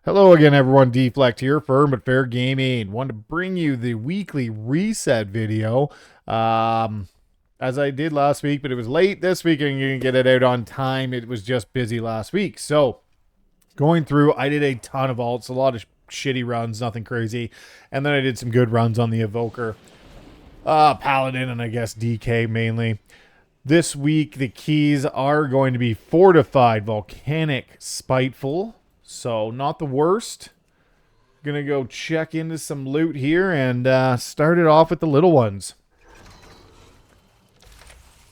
Hello again, everyone. Deflect here, Firm but Fair Gaming. Want to bring you the weekly reset video, as I did last week, but it was late this week, and you can get it out on time. It was just busy last week, so going through, I did a ton of alts, a lot of shitty runs, nothing crazy, and then I did some good runs on the Evoker, Paladin, and I guess DK mainly. This week, the keys are going to be Fortified, Volcanic, Spiteful. So, not the worst. Gonna go check into some loot here and start it off with the little ones.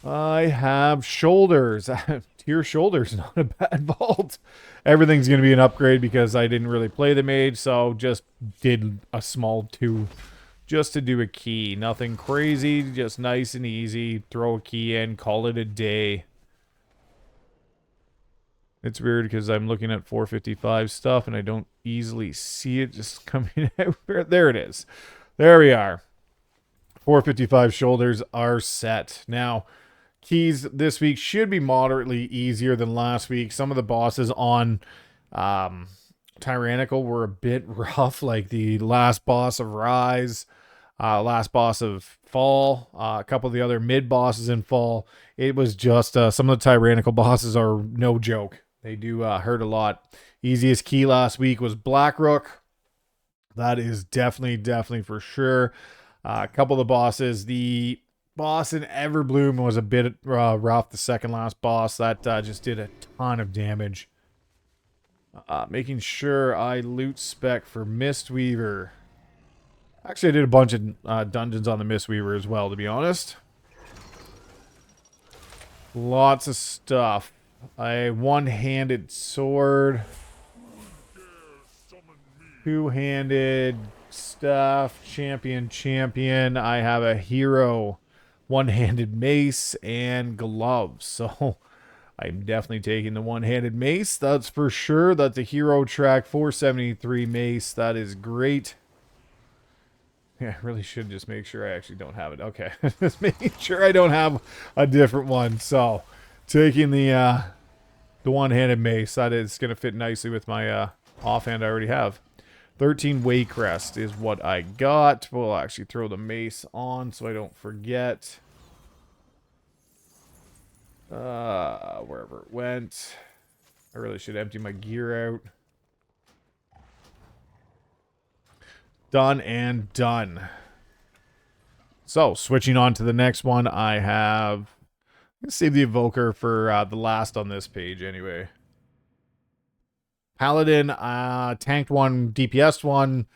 I have Shoulders. Tier Shoulders, not a bad vault. Everything's gonna be an upgrade because I didn't really play the mage, so just did a small 2 just to do a key. Nothing crazy, just nice and easy. Throw a key in, call it a day. It's weird because I'm looking at 455 stuff and I don't easily see it just coming out. There it is. There we are. 455 shoulders are set. Now, keys this week should be moderately easier than last week. Some of the bosses on Tyrannical were a bit rough, like the last boss of Rise, last boss of Fall, a couple of the other mid bosses in Fall. It was just some of the Tyrannical bosses are no joke. They do hurt a lot. Easiest key last week was Blackrook. That is definitely for sure. A couple of the bosses. The boss in Everbloom was a bit rough. The second last boss. That just did a ton of damage. Making sure I loot spec for Mistweaver. Actually, I did a bunch of dungeons on the Mistweaver as well, to be honest. Lots of stuff. A one-handed sword, two-handed staff, champion. I have a hero, one-handed mace, and gloves. So I'm definitely taking the one-handed mace. That's for sure. That's a hero track 473 mace. That is great. Yeah, I really should just make sure I actually don't have it. Okay, just making sure I don't have a different one. So taking the one-handed mace, that is going to fit nicely with my offhand I already have. 13 Waycrest is what I got. We'll actually throw the mace on so I don't forget. Wherever it went. I really should empty my gear out. Done and done. So, switching on to the next one, I have... Let's save the Evoker for the last on this page anyway. Paladin, tanked one, DPS one.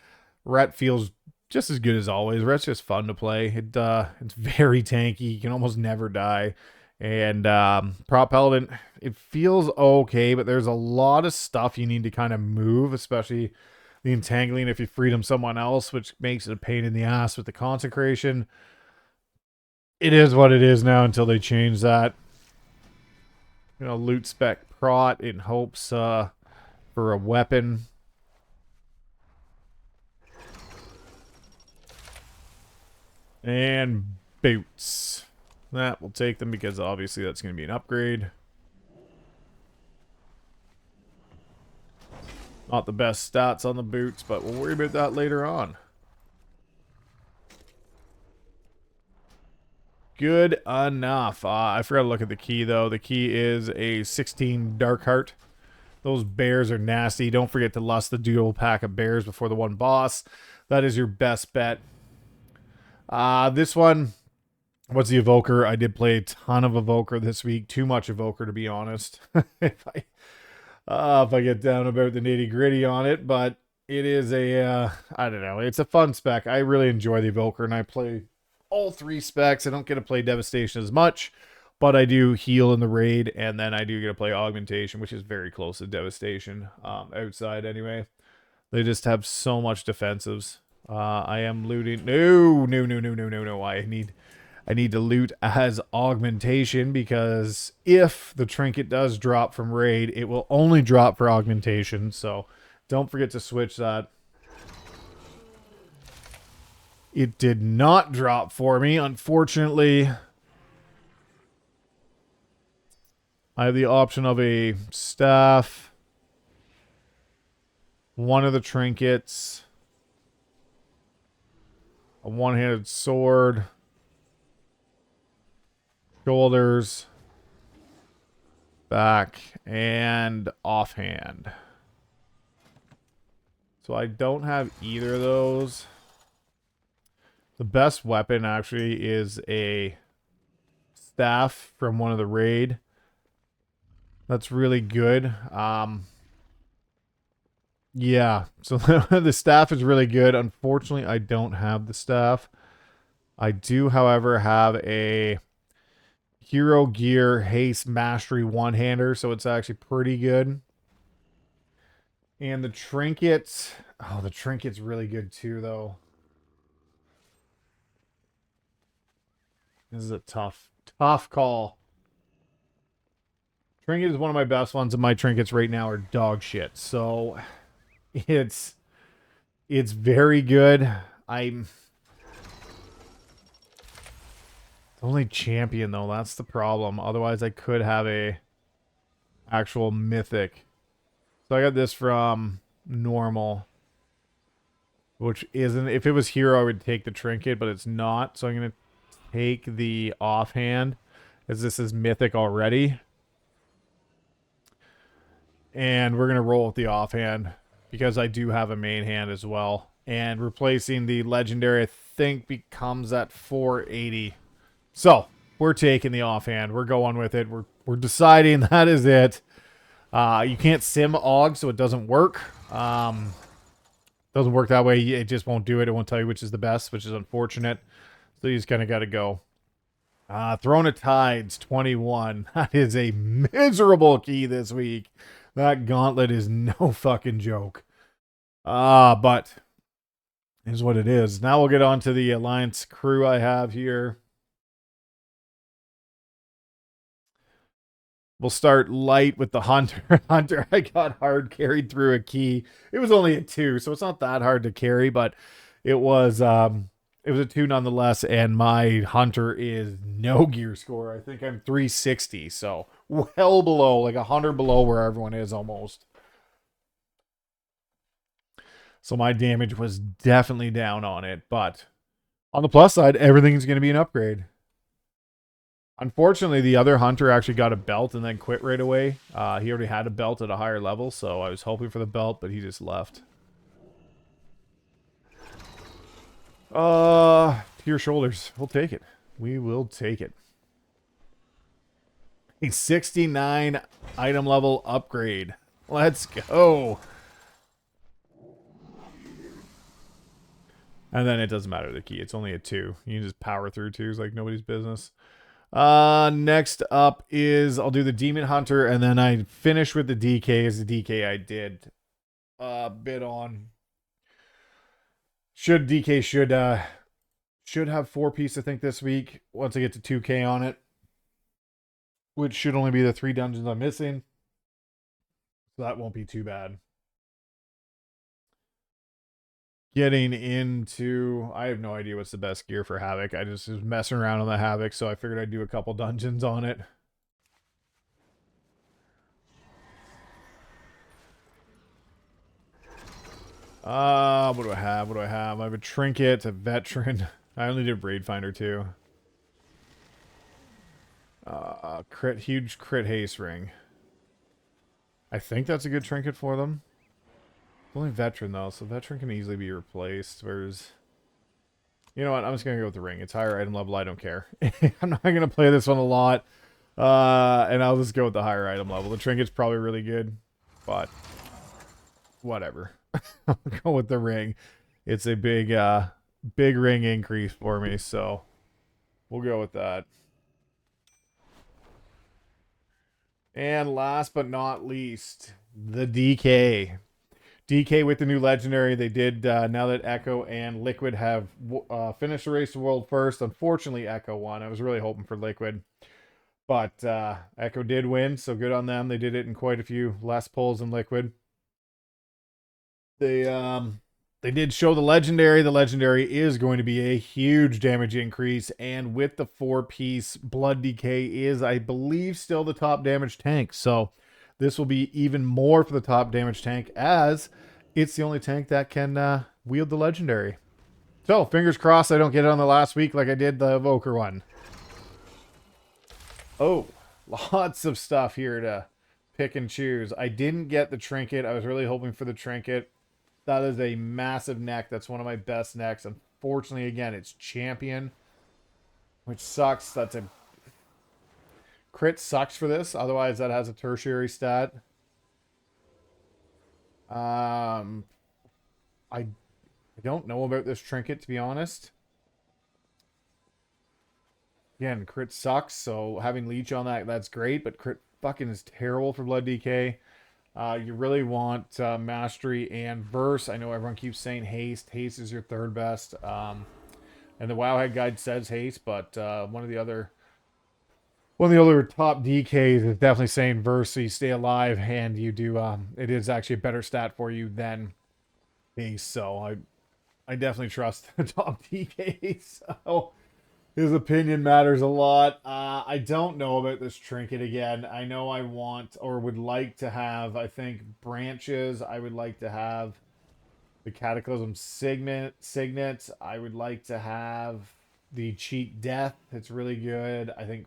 Ret feels just as good as always. Ret's just fun to play. It's very tanky. You can almost never die. And Prop Paladin, it feels okay, but there's a lot of stuff you need to kind of move, especially the entangling if you freedom someone else, which makes it a pain in the ass with the consecration. It is what it is now until they change that. You know, loot spec prot in hopes for a weapon. And boots. That will take them because obviously that's going to be an upgrade. Not the best stats on the boots, but we'll worry about that later on. Good enough. I forgot to look at the key, though. The key is a 16 Dark Heart. Those bears are nasty. Don't forget to lust the dual pack of bears before the one boss. That is your best bet. This one, what's the Evoker? I did play a ton of Evoker this week. Too much Evoker, to be honest. if I get down about the nitty-gritty on it. But it is a, I don't know. It's a fun spec. I really enjoy the Evoker, and I play all 3 specs. I don't get to play Devastation as much, but I do heal in the raid, and then I do get to play Augmentation, which is very close to Devastation, outside anyway. They just have so much defensives. I am looting. No. I need to loot as Augmentation, because if the trinket does drop from raid, it will only drop for Augmentation, so don't forget to switch that. It did not drop for me, unfortunately. I have the option of a staff, one of the trinkets, a one-handed sword, shoulders, back, and offhand. So I don't have either of those. The best weapon actually is a staff from one of the raid. That's really good. Yeah, so the staff is really good. Unfortunately, I don't have the staff. I do, however, have a Hero Gear Haste Mastery one-hander, so it's actually pretty good. And the trinket, oh, the trinket's really good too, though. This is a tough call. Trinket is one of my best ones, and my trinkets right now are dog shit. So it's very good. I'm only champion though. That's the problem. Otherwise, I could have a actual mythic. So I got this from normal, which isn't. If it was hero, I would take the trinket, but it's not. So I'm gonna take the offhand, as this is mythic already. And we're going to roll with the offhand because I do have a main hand as well. And replacing the legendary, I think, becomes at 480. So we're taking the offhand. We're going with it. We're deciding that is it. You can't sim AUG, so it doesn't work. Doesn't work that way. It just won't do it. It won't tell you which is the best, which is unfortunate. So you just kind of got to go. Throne of Tides, 21. That is a miserable key this week. That gauntlet is no fucking joke. But is what it is. Now we'll get on to the Alliance crew I have here. We'll start light with the Hunter. Hunter, I got hard carried through a key. It was only a 2, so it's not that hard to carry, but it was a 2 nonetheless, and my Hunter is no gear score. I think I'm 360, so well below, like 100 below where everyone is almost. So my damage was definitely down on it, but on the plus side, everything's going to be an upgrade. Unfortunately, the other Hunter actually got a belt and then quit right away. He already had a belt at a higher level, so I was hoping for the belt, but he just left. To your shoulders. We'll take it. We will take it. A 69 item level upgrade. Let's go. And then it doesn't matter the key. It's only a 2. You can just power through 2s like nobody's business. Next up is I'll do the Demon Hunter, and then I finish with the DK as the DK I did bid on. DK should have 4-piece, I think, this week once I get to 2K on it, which should only be the 3 dungeons I'm missing, so that won't be too bad. Getting into, I have no idea what's the best gear for Havoc. I just was messing around on the Havoc, so I figured I'd do a couple dungeons on it. What do I have? What do I have? I have a trinket, a veteran. I only did Raid Finder too. Huge crit haste ring. I think that's a good trinket for them. It's only veteran though, so veteran can easily be replaced. Whereas, you know what? I'm just gonna go with the ring. It's higher item level. I don't care. I'm not gonna play this one a lot, and I'll just go with the higher item level. The trinket's probably really good, but whatever. I'll go with the ring. It's a big ring increase for me, so we'll go with that. And last but not least, the DK. DK with the new legendary. They did, now that Echo and Liquid have finished the race to world first. Unfortunately, Echo won. I was really hoping for Liquid. But Echo did win, so good on them. They did it in quite a few less pulls than Liquid. They did show the legendary. The legendary is going to be a huge damage increase, and with the 4-piece, Blood DK is, I believe, still the top damage tank. So this will be even more for the top damage tank, as it's the only tank that can wield the legendary. So, fingers crossed I don't get it on the last week like I did the Evoker one. Oh, lots of stuff here to pick and choose. I didn't get the trinket. I was really hoping for the trinket. That is a massive neck. That's one of my best necks. Unfortunately, again, it's champion, which sucks. That's a crit sucks for this. Otherwise, that has a tertiary stat. I don't know about this trinket, to be honest. Again, crit sucks, so having leech on that, that's great, but crit fucking is terrible for blood DK. You really want mastery and verse. I know everyone keeps saying haste. Haste is your third best. And the Wowhead guide says haste, but one of the other top DKs is definitely saying verse, so you stay alive, and you do. It is actually a better stat for you than haste. So I definitely trust the top DK. So his opinion matters a lot. I don't know about this trinket again. I know I want or would like to have, I think, branches. I would like to have the Cataclysm Signet. I would like to have the Cheat Death. It's really good. I think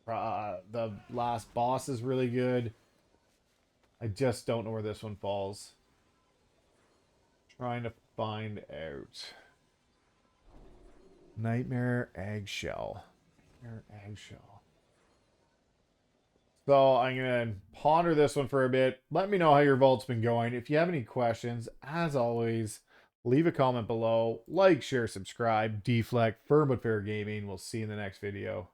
the last boss is really good. I just don't know where this one falls. Trying to find out. Nightmare Eggshell. Nightmare Eggshell. So I'm going to ponder this one for a bit. Let me know how your vault's been going. If you have any questions, as always, leave a comment below. Like, share, subscribe. Deflect, Firm but Fair Gaming. We'll see you in the next video.